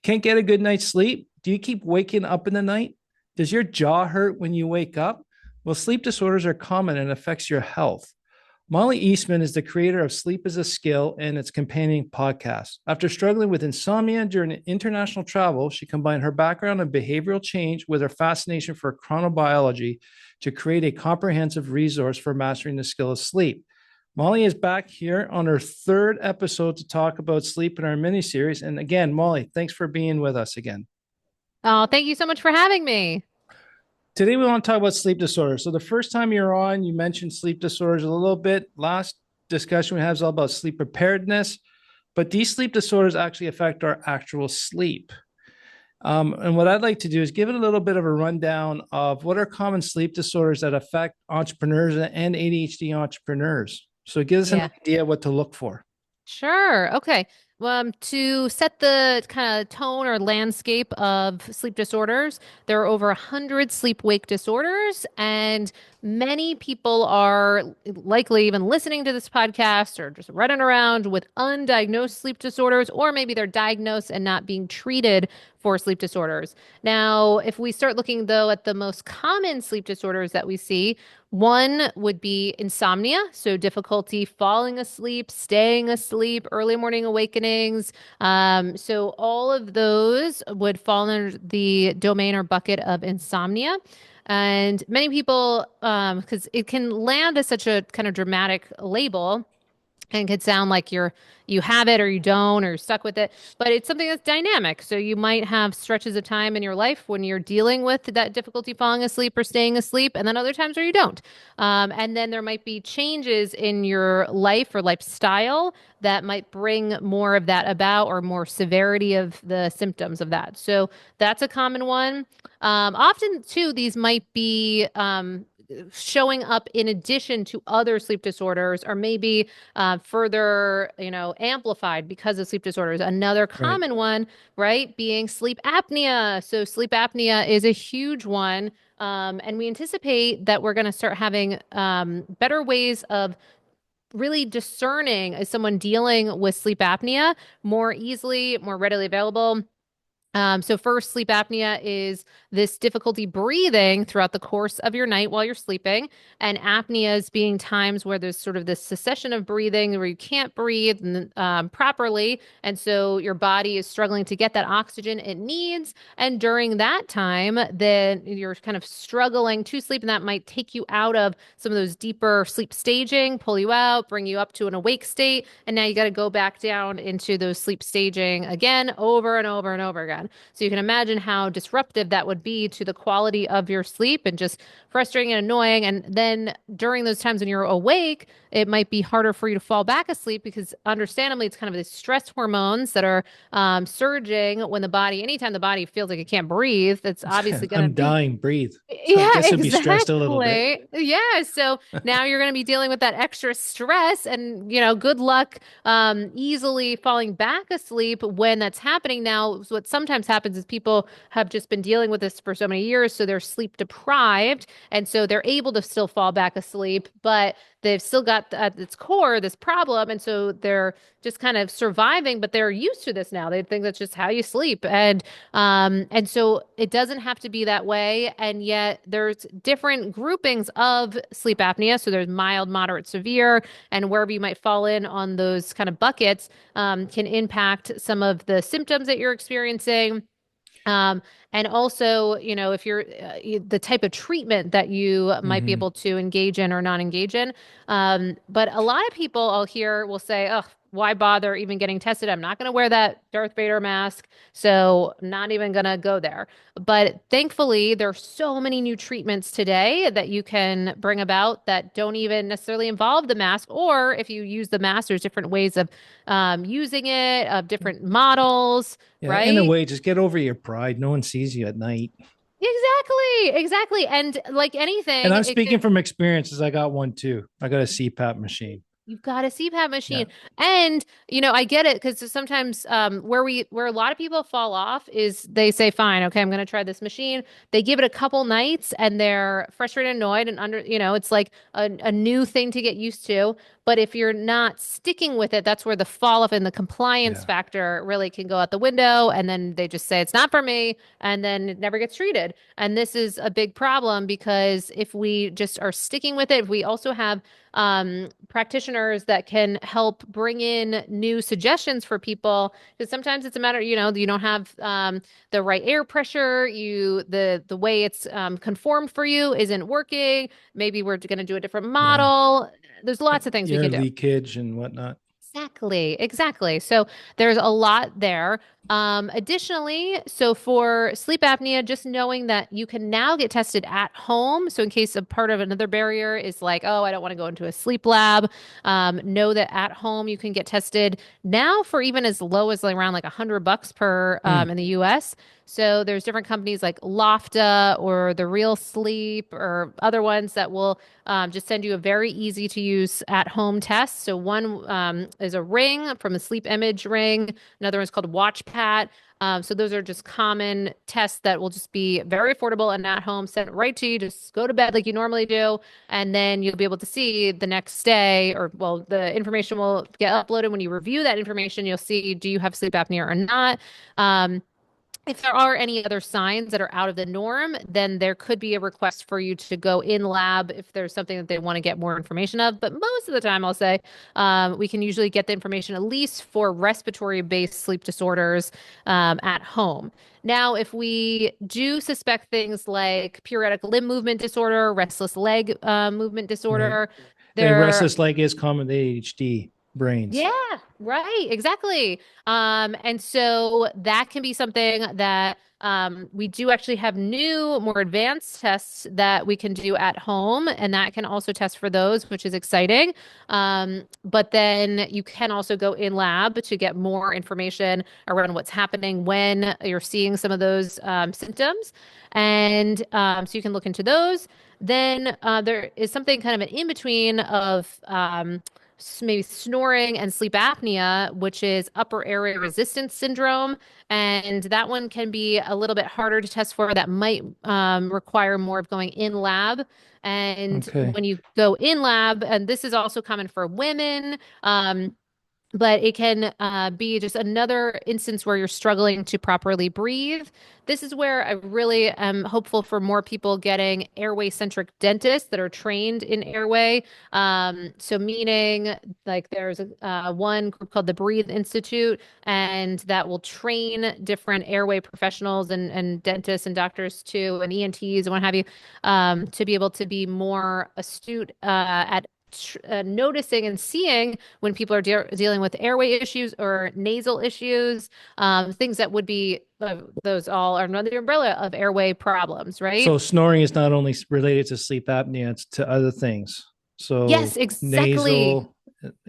Can't get a good night's sleep? Do you keep waking up in the night? Does your jaw hurt when you wake up? Well, sleep disorders are common and affects your health. Mollie Eastman is the creator of Sleep is a Skill and its companion podcast. After struggling with insomnia during international travel, she combined her background in behavioral change with her fascination for chronobiology to create a comprehensive resource for mastering the skill of sleep. Mollie is back here on her third episode to talk about sleep in our mini series. And again, Mollie, thanks for being with us again. Oh, thank you so much for having me. Today, we want to talk about sleep disorders. So, the first time you're on, you mentioned sleep disorders a little bit. Last discussion we had is all about sleep preparedness, but these sleep disorders actually affect our actual sleep. And what I'd like to do is give it a little bit of a rundown of what are common sleep disorders that affect entrepreneurs and ADHD entrepreneurs. So, it gives us an Yeah. idea what to look for. Sure. Okay. To set the kind of tone or landscape of sleep disorders, there are over 100 sleep-wake disorders, and many people are likely even listening to this podcast or just running around with undiagnosed sleep disorders, or maybe they're diagnosed and not being treated for sleep disorders. Now, if we start looking though at the most common sleep disorders that we see, one would be insomnia, so difficulty falling asleep, staying asleep, early morning awakenings. So all of those would fall under the domain or bucket of insomnia. And many people, because it can land as such a kind of dramatic label, and could sound like you have it or you don't or you're stuck with it, but it's something that's dynamic. So you might have stretches of time in your life when you're dealing with that difficulty falling asleep or staying asleep, and then other times where you don't. And then there might be changes in your life or lifestyle that might bring more of that about, or more severity of the symptoms of that. So that's a common one. Often too, these might be showing up in addition to other sleep disorders, or maybe further, amplified because of sleep disorders. Another Right. common one, right, being sleep apnea. So sleep apnea is a huge one. And we anticipate that we're going to start having better ways of really discerning as someone dealing with sleep apnea more easily, more readily available. So first, sleep apnea is this difficulty breathing throughout the course of your night while you're sleeping, and apneas being times where there's sort of this cessation of breathing where you can't breathe properly, and so your body is struggling to get that oxygen it needs. And during that time, then you're kind of struggling to sleep, and that might take you out of some of those deeper sleep staging, pull you out, bring you up to an awake state, and now you got to go back down into those sleep staging again, over and over and over again. So you can imagine how disruptive that would be to the quality of your sleep, and just frustrating and annoying. And then during those times when you're awake, it might be harder for you to fall back asleep because understandably it's kind of the stress hormones that are surging when the body, anytime the body feels like it can't breathe, that's obviously going to I'm be. dying, breathe. So, I Yeah, guess I'd be stressed a little bit. exactly. Yeah. So now you're going to be dealing with that extra stress, and, good luck easily falling back asleep when that's happening. Now, what sometimes happens is people have just been dealing with this for so many years, so they're sleep deprived, and so they're able to still fall back asleep, but they've still got at its core this problem, and so they're just kind of surviving, but they're used to this now. They think that's just how you sleep, and so it doesn't have to be that way. And yet there's different groupings of sleep apnea. So there's mild, moderate, severe, and wherever you might fall in on those kind of buckets can impact some of the symptoms that you're experiencing. And also, if you're the type of treatment that you might be Hmm. able to engage in or not engage in. But a lot of people I'll hear will say, oh, why bother even getting tested? I'm not going to wear that Darth Vader mask, so not even going to go there. But thankfully, there are so many new treatments today that you can bring about that don't even necessarily involve the mask. Or if you use the mask, there's different ways of using it, of different models, Yeah, in a right? way, just get over your pride. No one sees you at night. Exactly, exactly. And like And anything, I'm it speaking can. from experiences. I got one too. I got a CPAP machine. You've got a CPAP Yeah. machine. And, I get it because sometimes where a lot of people fall off is they say, fine, okay, I'm going to try this machine. They give it a couple nights and they're frustrated, annoyed, and it's like a new thing to get used to. But if you're not sticking with it, that's where the fall off and the compliance Yeah. factor really can go out the window. And then they just say it's not for me, and then it never gets treated. And this is a big problem because if we just are sticking with it, we also have practitioners that can help bring in new suggestions for people. Because sometimes it's a matter, you don't have the right air pressure, the way it's conformed for you isn't working. Maybe we're going to do a different Yeah. model. There's lots of things we Air can do. leakage and whatnot. Exactly, exactly. So there's a lot there. Additionally, so for sleep apnea, just knowing that you can now get tested at home. So in case a part of another barrier is like, oh, I don't want to go into a sleep lab, know that at home you can get tested now for even as low as around like $100 per Hmm. in the US. So there's different companies like Lofta or the Real Sleep or other ones that will just send you a very easy to use at home test. So one is a ring from a sleep image ring. Another one's called WatchPat. So those are just common tests that will just be very affordable and at home, sent right to you. Just go to bed like you normally do, and then you'll be able to see the next day, or well, the information will get uploaded. When you review that information, you'll see, do you have sleep apnea or not? Um, if there are any other signs that are out of the norm, then there could be a request for you to go in lab if there's something that they want to get more information of. But most of the time, I'll say we can usually get the information at least for respiratory-based sleep disorders at home. Now, if we do suspect things like periodic limb movement disorder, restless leg movement Right. disorder, The there restless leg is common to ADHD brains. yeah, right, exactly. And so that can be something that we do actually have new, more advanced tests that we can do at home, and that can also test for those, which is exciting. But then you can also go in lab to get more information around what's happening when you're seeing some of those symptoms. And so you can look into those. Then there is something kind of an in between of maybe snoring and sleep apnea, which is upper airway resistance syndrome. And that one can be a little bit harder to test for. That might require more of going in lab. And Okay. when you go in lab, and this is also common for women, but it can be just another instance where you're struggling to properly breathe. This is where I really am hopeful for more people getting airway-centric dentists that are trained in airway. So meaning like there's one group called the Breathe Institute, and that will train different airway professionals and dentists and doctors too, and ENTs and what have you, to be able to be more astute at noticing and seeing when people are dealing with airway issues or nasal issues, things that would be those all are under the umbrella of airway problems, right? So snoring is not only related to sleep apnea, it's to other things. Yes, So exactly. nasal,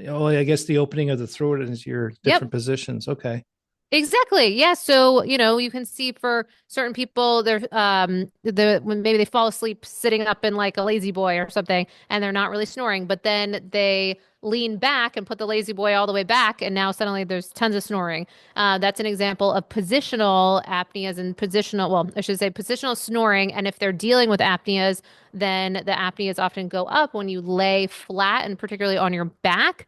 oh, I guess the opening of the throat is your Yep. different positions. Okay. Exactly. Yeah. So, you can see for certain people, they're when maybe they fall asleep sitting up in like a lazy boy or something, and they're not really snoring, but then they lean back and put the lazy boy all the way back, and now suddenly there's tons of snoring. That's an example of positional apneas and positional, well, I should say positional snoring. And if they're dealing with apneas, then the apneas often go up when you lay flat and particularly on your back,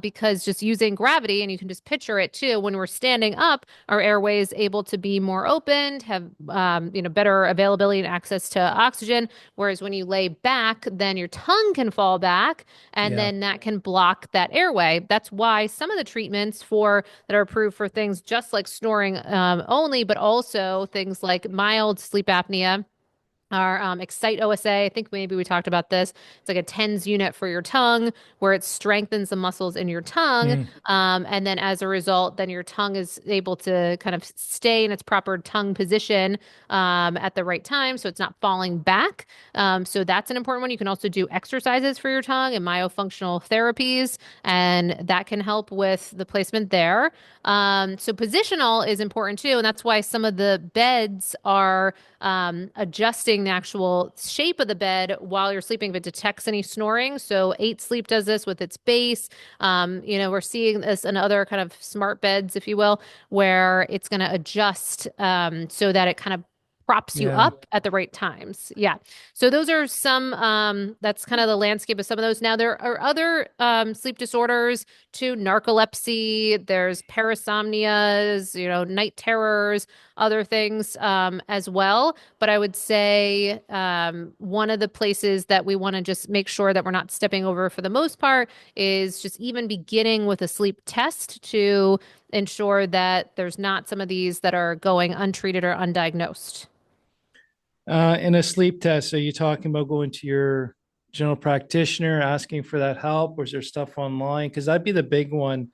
because just using gravity, and you can just picture it too, when we're standing up, our airway is able to be more opened, have better availability and access to oxygen. Whereas when you lay back, then your tongue can fall back, and Yeah. then that can block that airway. That's why some of the treatments for that are approved for things just like snoring only, but also things like mild sleep apnea our Excite OSA. I think maybe we talked about this. It's like a TENS unit for your tongue where it strengthens the muscles in your tongue. Mm. And then as a result, then your tongue is able to kind of stay in its proper tongue position at the right time. So it's not falling back. So that's an important one. You can also do exercises for your tongue and myofunctional therapies, and that can help with the placement there. So positional is important too. And that's why some of the beds are adjusting the actual shape of the bed while you're sleeping if it detects any snoring. So 8 Sleep does this with its base. We're seeing this in other kind of smart beds, if you will, where it's going to adjust so that it kind of props you Yeah. up at the right times. Yeah. So those are some, that's kind of the landscape of some of those. Now there are other sleep disorders too, narcolepsy, there's parasomnias, night terrors, other things as well. But I would say one of the places that we want to just make sure that we're not stepping over for the most part is just even beginning with a sleep test to ensure that there's not some of these that are going untreated or undiagnosed. In a sleep test, are you talking about going to your general practitioner, asking for that help, or is there stuff online? Because that'd be the big one.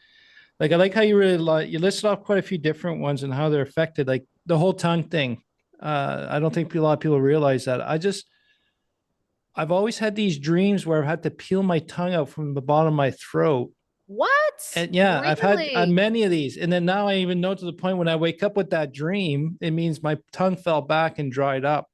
Like, I like how you really you listed off quite a few different ones and how they're affected, like the whole tongue thing. I don't think a lot of people realize that. I've always had these dreams where I've had to peel my tongue out from the bottom of my throat. What? And yeah, I've had Really? many of these. And then now I even know to the point when I wake up with that dream, it means my tongue fell back and dried up.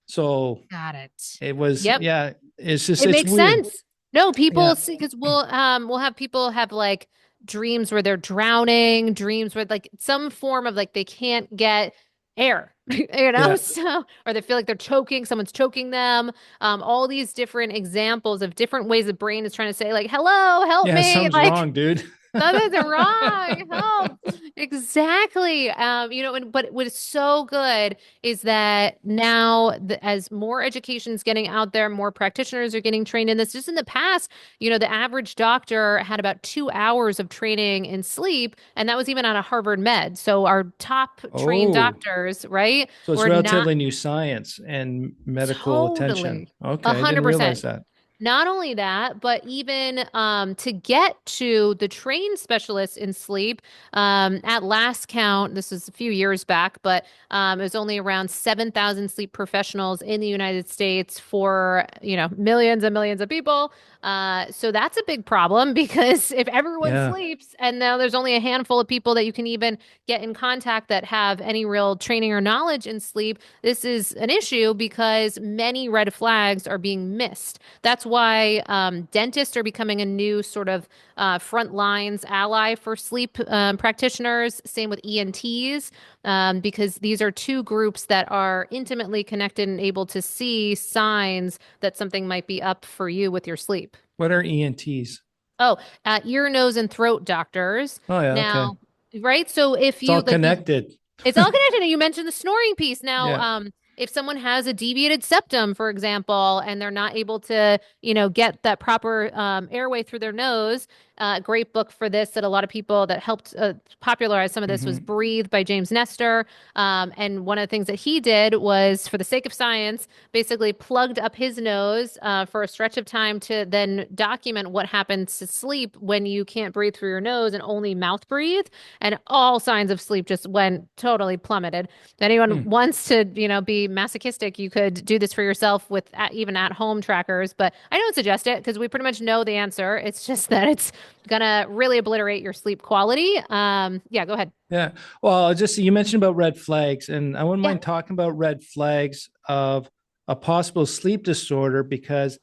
So Got it. it was, Yep. yeah, it's just, It it's makes weird. sense. No, people Yeah. see because we'll have people have like dreams where they're drowning, dreams where like some form of like they can't get air, Yeah. so or they feel like they're choking, someone's choking them. All these different examples of different ways the brain is trying to say like, hello, help Yeah. me. Something's Like wrong, dude. something's wrong. Help. Exactly. But what is so good is that now, as more education is getting out there, more practitioners are getting trained in this. Just in the past, the average doctor had about 2 hours of training in sleep, and that was even on a Harvard med. So our top trained Oh, doctors, right, so it's were not relatively new science and medical attention. totally Okay. a I didn't hundred realize percent. that. Not only that, but even to get to the trained specialists in sleep, at last count, this was a few years back, but it was only around 7,000 sleep professionals in the United States for, millions and millions of people. So that's a big problem because if everyone Yeah. sleeps and now there's only a handful of people that you can even get in contact that have any real training or knowledge in sleep, this is an issue because many red flags are being missed. That's why dentists are becoming a new sort of front lines ally for sleep practitioners. Same with ENTs, because these are two groups that are intimately connected and able to see signs that something might be up for you with your sleep. What are ENTs? Oh, ear, nose, and throat doctors. Oh, yeah. Okay. Now, right? So if It's all you like you connected. it's all connected. And you mentioned the snoring piece. Now, Yeah. if someone has a deviated septum, for example, and they're not able to, get that proper airway through their nose, great book for this that a lot of people that helped popularize some of this was Hmm. Breathe by James Nestor. And one of the things that he did was, for the sake of science, basically plugged up his nose for a stretch of time to then document what happens to sleep when you can't breathe through your nose and only mouth breathe, and all signs of sleep just went totally plummeted. If anyone Hmm. wants to, be masochistic, you could do this for yourself with even at home trackers, but I don't suggest it because we pretty much know the answer. It's just that it's gonna really obliterate your sleep quality. Yeah, go ahead. Yeah. Well, just you mentioned about red flags, and I wouldn't Yeah. mind talking about red flags of a possible sleep disorder because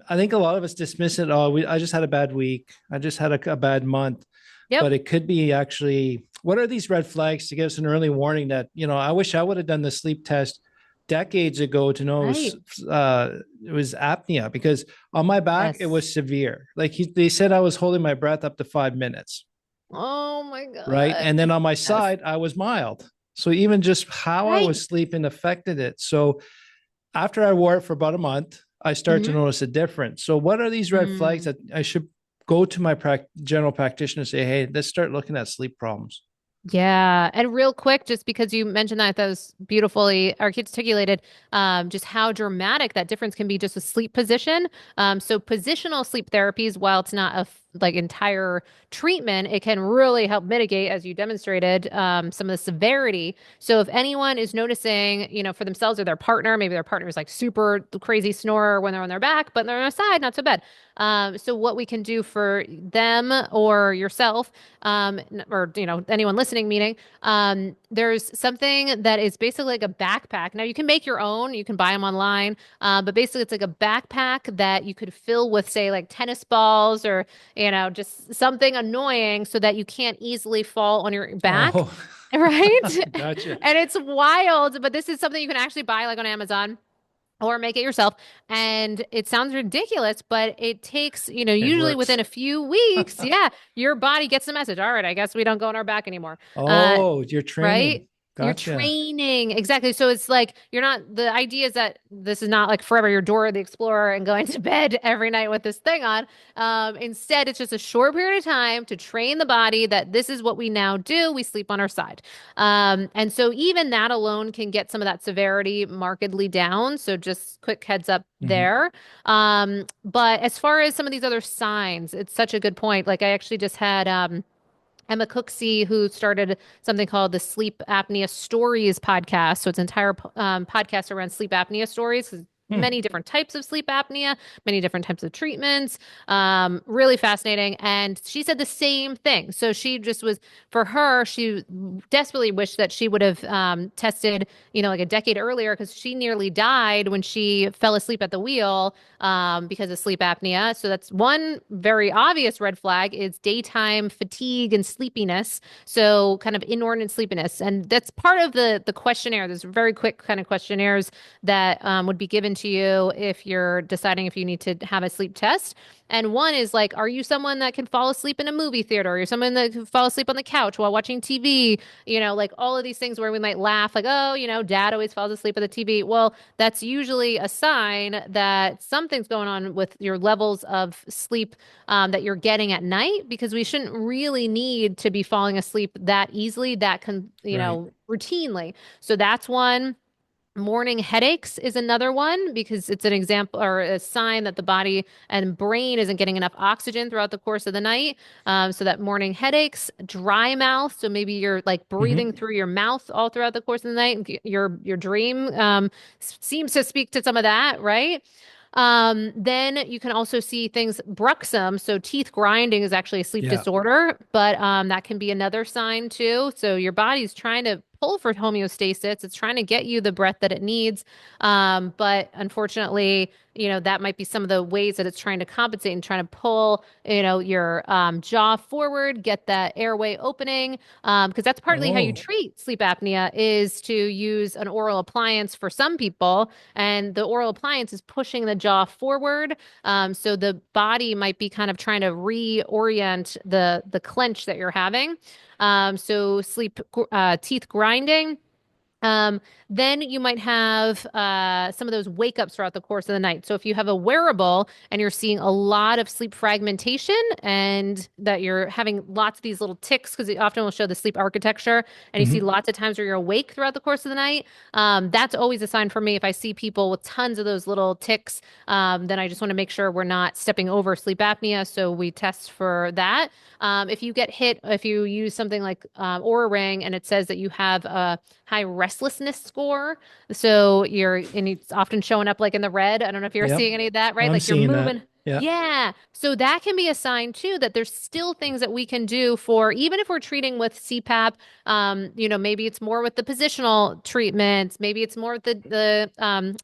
I think a lot of us dismiss it. Oh, I just had a bad week. I just had a bad month. Yep. But it could be actually, what are these red flags to give us an early warning that, I wish I would have done the sleep test decades ago to know Right. it was apnea because on my back, it Yes. was severe. Like they said I was holding my breath up to 5 minutes. Oh my Right. God. And then on my Yes. side, I was mild. So even just how I Right. was sleeping affected it. So after I wore it for about a month, I start to Hmm. notice a difference. So what are these red flags that I should go to my general practitioner and say, hey, let's start looking at sleep problems? Yeah. And real quick, just because you mentioned that, that was beautifully articulated, just how dramatic that difference can be just with sleep position. So positional sleep therapies, while it's not a like entire treatment, it can really help mitigate, as you demonstrated, some of the severity. So if anyone is noticing, for themselves or their partner, maybe their partner is like super crazy snorer when they're on their back, but they're on their side, not so bad. So what we can do for them or yourself, or anyone listening, meaning there's something that is basically like a backpack. Now you can make your own, you can buy them online, but basically it's like a backpack that you could fill with, say, like tennis balls or just something annoying so that you can't easily fall on your back. Oh, right? Gotcha. And it's wild, but this is something you can actually buy like on Amazon or make it yourself. And it sounds ridiculous, but it takes, It usually works. within a few weeks, yeah, your body gets the message. All right, I guess we don't go on our back anymore. Uh, Oh, you're training. right? You're Gotcha. training. Exactly. So it's like you're not, the idea is that this is not like forever your Dora the Explorer and going to bed every night with this thing on. Instead, it's just a short period of time to train the body that this is what we now do. We sleep on our side. And so even that alone can get some of that severity markedly down. So just quick heads up Hmm. there. But as far as some of these other signs, it's such a good point. Like I actually just had, Emma Cooksey, who started something called the Sleep Apnea Stories podcast. So it's an entire podcast around sleep apnea stories. Hmm. Many different types of sleep apnea, many different types of treatments. Really fascinating. And she said the same thing. So she just was, for her, she desperately wished that she would have tested, like a decade earlier, because she nearly died when she fell asleep at the wheel because of sleep apnea. So that's one very obvious red flag is daytime fatigue and sleepiness. So kind of inordinate sleepiness. And that's part of the questionnaire. There's very quick kind of questionnaires that would be given to you if you're deciding if you need to have a sleep test. And one is like, are you someone that can fall asleep in a movie theater? Are you someone that can fall asleep on the couch while watching TV? Like all of these things where we might laugh, like, oh, dad always falls asleep at the TV. Well, that's usually a sign that something's going on with your levels of sleep that you're getting at night, because we shouldn't really need to be falling asleep that easily, Right. routinely. So that's one. Morning headaches is another one because it's an example or a sign that the body and brain isn't getting enough oxygen throughout the course of the night. So that morning headaches, dry mouth. So maybe you're like breathing Hmm. through your mouth all throughout the course of the night. And your dream seems to speak to some of that, right? Then you can also see things bruxism. So teeth grinding is actually a sleep Yeah. disorder, but that can be another sign too. So your body's trying to pull for homeostasis. It's trying to get you the breath that it needs. But unfortunately, that might be some of the ways that it's trying to compensate and trying to pull, your jaw forward, get that airway opening. Because that's partly how you Oh. treat sleep apnea is to use an oral appliance for some people. And the oral appliance is pushing the jaw forward. So the body might be kind of trying to reorient the clench that you're having. So teeth grinding. Um, then you might have some of those wake ups throughout the course of the night. So if you have a wearable and you're seeing a lot of sleep fragmentation and that you're having lots of these little ticks, because it often will show the sleep architecture, and you see Hmm. lots of times where you're awake throughout the course of the night, that's always a sign for me. If I see people with tons of those little ticks, then I just want to make sure we're not stepping over sleep apnea. So we test for that. If you get hit, if you use something like Oura Ring and it says that you have a high restlessness score. So and it's often showing up like in the red. I don't know if you're Yep. seeing any of that, right? I'm Like you're seeing that. moving. Yeah. Yeah. So that can be a sign too that there's still things that we can do for, even if we're treating with CPAP, maybe it's more with the positional treatments, maybe it's more with the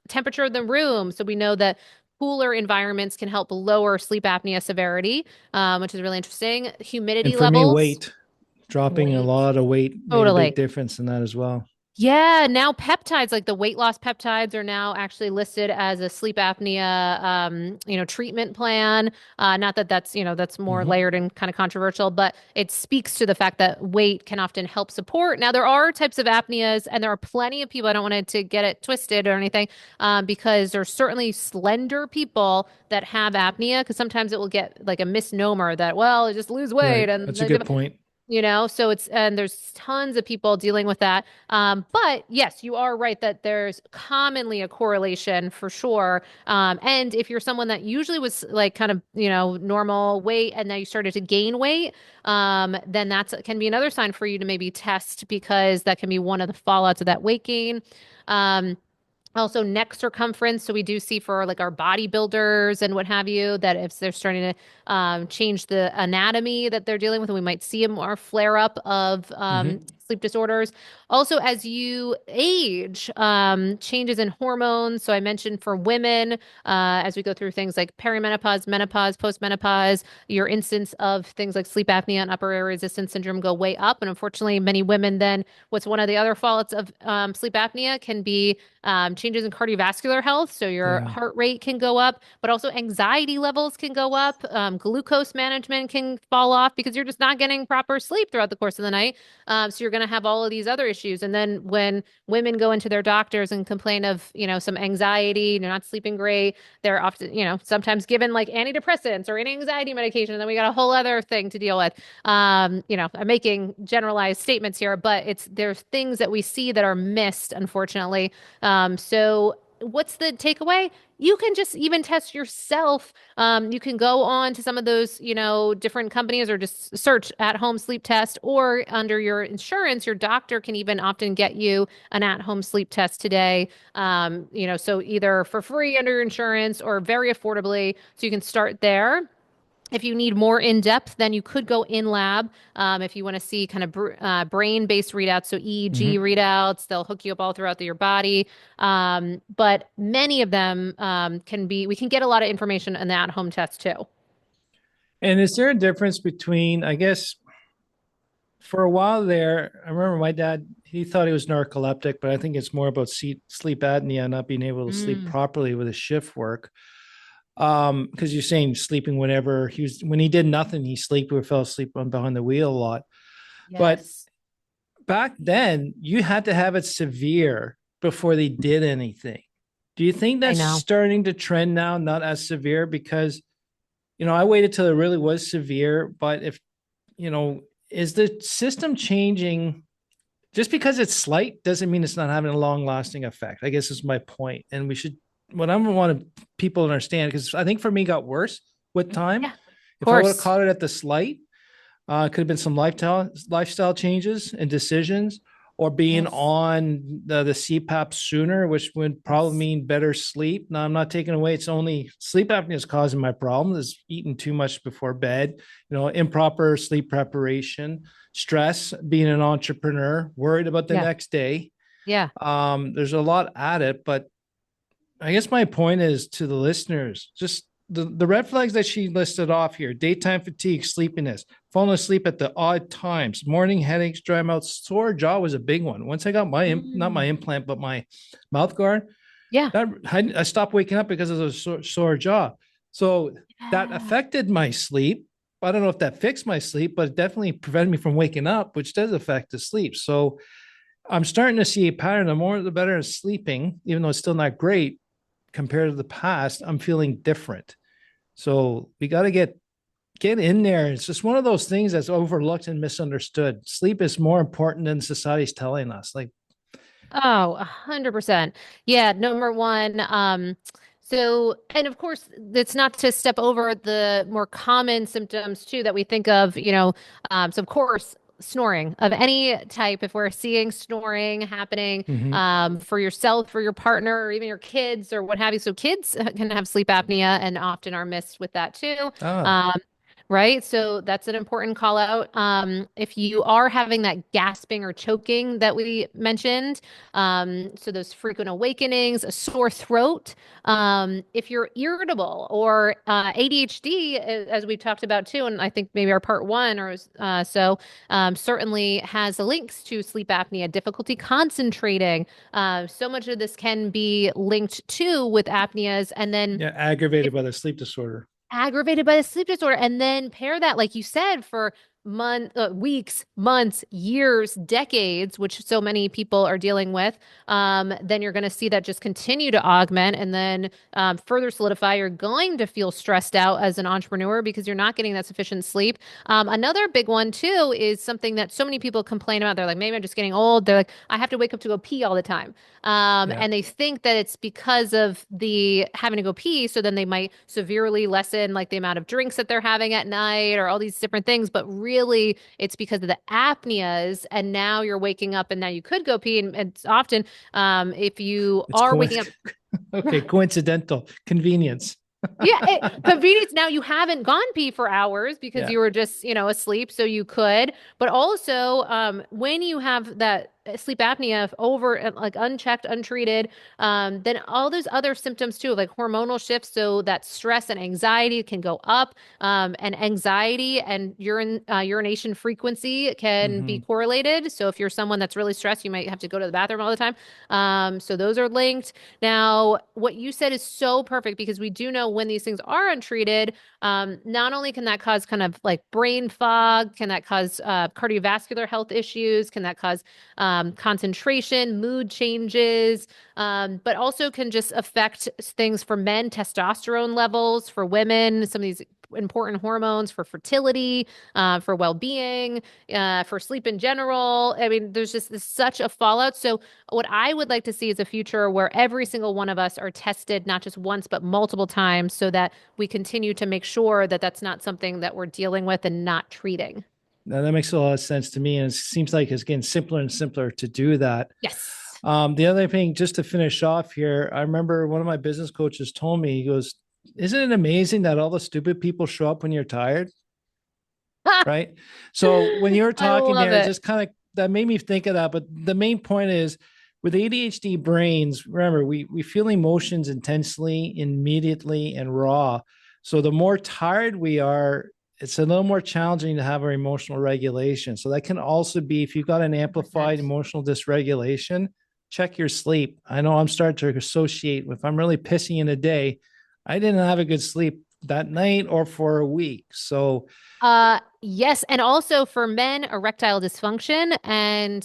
temperature of the room. So we know that cooler environments can help lower sleep apnea severity, which is really interesting. And Humidity for me, levels. weight, dropping a Weight. lot of weight made a big Totally. difference in that as well. Yeah, now peptides, like the weight loss peptides, are now actually listed as a sleep apnea, treatment plan. Not that that's more Hmm. layered and kind of controversial, but it speaks to the fact that weight can often help support. Now, there are types of apneas, and there are plenty of people. I don't want it to get it twisted or anything, because there's certainly slender people that have apnea, because sometimes it will get like a misnomer that, well, just lose weight Right. and That's a good point. so and there's tons of people dealing with that. But yes, you are right that there's commonly a correlation for sure. And if you're someone that usually was like kind of, normal weight and now you started to gain weight, then that's can be another sign for you to maybe test, because that can be one of the fallouts of that weight gain. Um, Also, neck circumference. So we do see for like our bodybuilders and what have you that if they're starting to change the anatomy that they're dealing with, we might see a more flare up of Hmm. sleep disorders. Also, as you age, changes in hormones. So I mentioned for women, as we go through things like perimenopause, menopause, postmenopause, your instance of things like sleep apnea and upper air resistance syndrome go way up. And unfortunately, many women then, what's one of the other faults of sleep apnea can be changes in cardiovascular health. So your Yeah. heart rate can go up, but also anxiety levels can go up. Glucose management can fall off because you're just not getting proper sleep throughout the course of the night. So you're going to have all of these other issues. And then when women go into their doctors and complain of, some anxiety, they're not sleeping great, they're often, sometimes given like antidepressants or anti-anxiety medication. And then we got a whole other thing to deal with. I'm making generalized statements here, but there's things that we see that are missed, unfortunately. So what's the takeaway? You can just even test yourself. You can go on to some of those, different companies or just search at-home sleep test, or under your insurance, your doctor can even often get you an at-home sleep test today. So either for free under your insurance or very affordably. So you can start there. If you need more in depth, then you could go in lab. If you want to see kind of brain-based readouts, so EEG Mhm. readouts, they'll hook you up all throughout your body. But many of them we can get a lot of information in the at-home test too. And is there a difference between, I guess, for a while there, I remember my dad, he thought he was narcoleptic, but I think it's more about sleep apnea, not being able to sleep Mm, properly with his shift work. Because you're saying sleeping whenever when he did nothing, he slept or fell asleep on behind the wheel a lot. But yes, back then, you had to have it severe before they did anything. Do you think I that's know. starting to trend now, not as severe? Because, I waited till it really was severe, but if, you know, is the system changing? Just because it's slight doesn't mean it's not having a long lasting effect. I guess is my point. And what I want people to understand, because I think for me it got worse with time. Yeah, of If I would have course. caught it at the slight, it could have been some lifestyle changes and decisions, or being Yes. on the CPAP sooner, which would probably Yes. mean better sleep. Now, I'm not taking away, it's only sleep apnea is causing my problem, is eating too much before bed, improper sleep preparation, stress, being an entrepreneur, worried about the Yeah. next day. Yeah. There's a lot at it, but I guess my point is to the listeners, just the red flags that she listed off here: daytime fatigue, sleepiness, falling asleep at the odd times, morning headaches, dry mouth, sore jaw was a big one. Once I got not my Mm, implant, but my mouth guard, yeah. that I stopped waking up because of the sore jaw. So that Yeah. affected my sleep. I don't know if that fixed my sleep, but it definitely prevented me from waking up, which does affect the sleep. So I'm starting to see a pattern. The more, the better at sleeping, even though it's still not great compared to the past. I'm feeling different. So we got to get in there. It's just one of those things that's overlooked and misunderstood. Sleep is more important than society's telling us. Like, Oh, 100%. Yeah, number one. And of course, it's not to step over the more common symptoms too that we think of, so of course, snoring of any type, if we're seeing snoring happening, mhm. for yourself, for your partner, or even your kids or what have you. So kids can have sleep apnea and often are missed with that too. Ah, Um, Right. So that's an important call out. If you are having that gasping or choking that we mentioned, so those frequent awakenings, a sore throat, if you're irritable or ADHD, as we've talked about too, and I think maybe our part one or certainly has links to sleep apnea, difficulty concentrating. So much of this can be linked to with apneas, and then yeah, aggravated by the sleep disorder. aggravated by the sleep disorder, and then pair that, like you said, for weeks, months, years, decades, which so many people are dealing with, then you're going to see that just continue to augment and then further solidify. You're going to feel stressed out as an entrepreneur because you're not getting that sufficient sleep. Another big one too is something that so many people complain about. They're like, maybe I'm just getting old. They're like, I have to wake up to go pee all the time. Yeah, And they think that it's because of the having to go pee. So then they might severely lessen like the amount of drinks that they're having at night or all these different things. But really, it's because of the apneas. And now you're waking up and now you could go pee. And it's often, if you it's are waking up, okay, coincidental convenience. Yeah, convenience. Now you haven't gone pee for hours because Yeah. you were just, asleep, so you could. But also, when you have that sleep apnea over like unchecked, untreated, then all those other symptoms too, like hormonal shifts, so that stress and anxiety can go up, and anxiety and urination frequency can be Hmm. correlated. So if you're someone that's really stressed, you might have to go to the bathroom all the time. So those are linked. Now, what you said is so perfect because we do know when these things are untreated, not only can that cause kind of like brain fog, can that cause cardiovascular health issues, can that cause concentration, mood changes, but also can just affect things for men, testosterone levels, for women, some of these important hormones for fertility, for well-being, for sleep in general. I mean, there's just such a fallout. So what I would like to see is a future where every single one of us are tested, not just once, but multiple times, so that we continue to make sure that that's not something that we're dealing with and not treating. Now that makes a lot of sense to me. And it seems like it's getting simpler and simpler to do that. Yes. The other thing, just to finish off here, I remember one of my business coaches told me, he goes, "Isn't it amazing that all the stupid people show up when you're tired?" Right. So when you were I talking love there, it it. just kind of that made me think of that. But the main point is with ADHD brains, remember, we feel emotions intensely, immediately, and raw. So the more tired we are, it's a little more challenging to have our emotional regulation. So that can also be if you've got an amplified 100%. emotional dysregulation, check your sleep. I know I'm starting to associate if I'm really pissy in a day, I didn't have a good sleep that night or for a week. So Yes, and also for men, erectile dysfunction and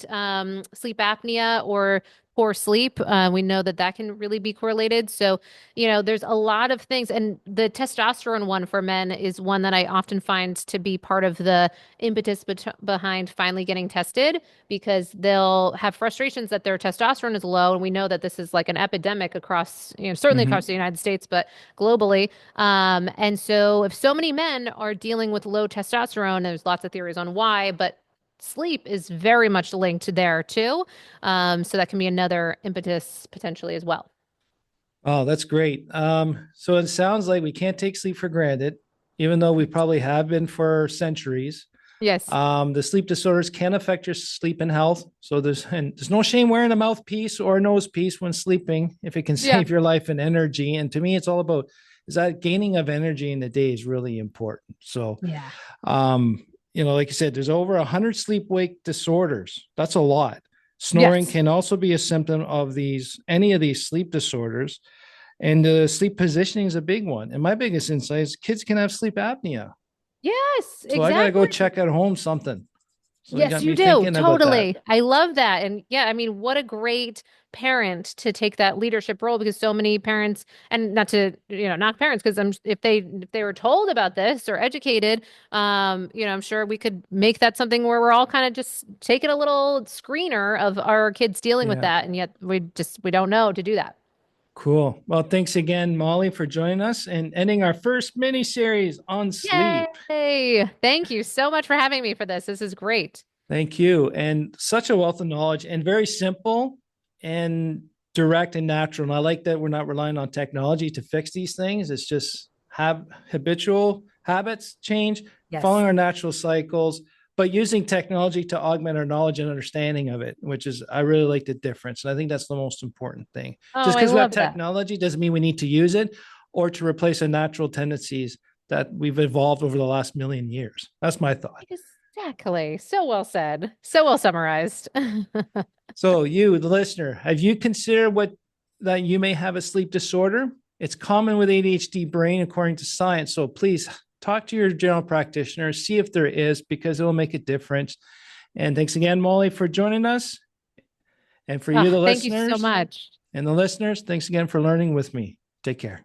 sleep apnea or poor sleep, we know that that can really be correlated. So, there's a lot of things, and the testosterone one for men is one that I often find to be part of the impetus behind finally getting tested because they'll have frustrations that their testosterone is low, and we know that this is like an epidemic across, certainly across mhm. the United States, but globally. And so if so many men are dealing with low testosterone, there's lots of theories on why, but sleep is very much linked there too. So that can be another impetus potentially as well. Oh, that's great. So it sounds like we can't take sleep for granted, even though we probably have been for centuries. Yes. The sleep disorders can affect your sleep and health. So there's no shame wearing a mouthpiece or a nose piece when sleeping if it can Yeah. save your life and energy. And to me, it's all about is that gaining of energy in the day is really important. So, Yeah. um, like you said, there's over 100 sleep wake disorders. That's a lot. Snoring Yes. can also be a symptom of any of these sleep disorders. And sleep positioning is a big one. And my biggest insight is kids can have sleep apnea. Yes, So I got to go exactly. check at home something. So you Yes, got you me do. thinking about that. Totally. I love that. And yeah, I mean, what a great parent to take that leadership role because so many parents and not to, knock parents because if they were told about this or educated, I'm sure we could make that something where we're all kind of just taking a little screener of our kids dealing with Yeah. that and yet we don't know to do that. Cool. Well, thanks again, Mollie, for joining us and ending our first mini series on sleep. Yay. Thank you so much for having me for this. This is great. Thank you. And such a wealth of knowledge and very simple and direct and natural. And I like that we're not relying on technology to fix these things. It's just have habitual habits change, Yes. following our natural cycles, but using technology to augment our knowledge and understanding of it, which is, I really like the difference. And I think that's the most important thing. Oh, Just I because we have love that. technology doesn't mean we need to use it or to replace our natural tendencies that we've evolved over the last million years. That's my thought. Exactly. So well said. So well summarized. So, you, the listener, have you considered that you may have a sleep disorder? It's common with ADHD brain, according to science. So, please talk to your general practitioner, see if there is, because it will make a difference. And thanks again, Mollie, for joining us. And for you, Oh, the thank you so listeners, much. thanks again for learning with me. Take care.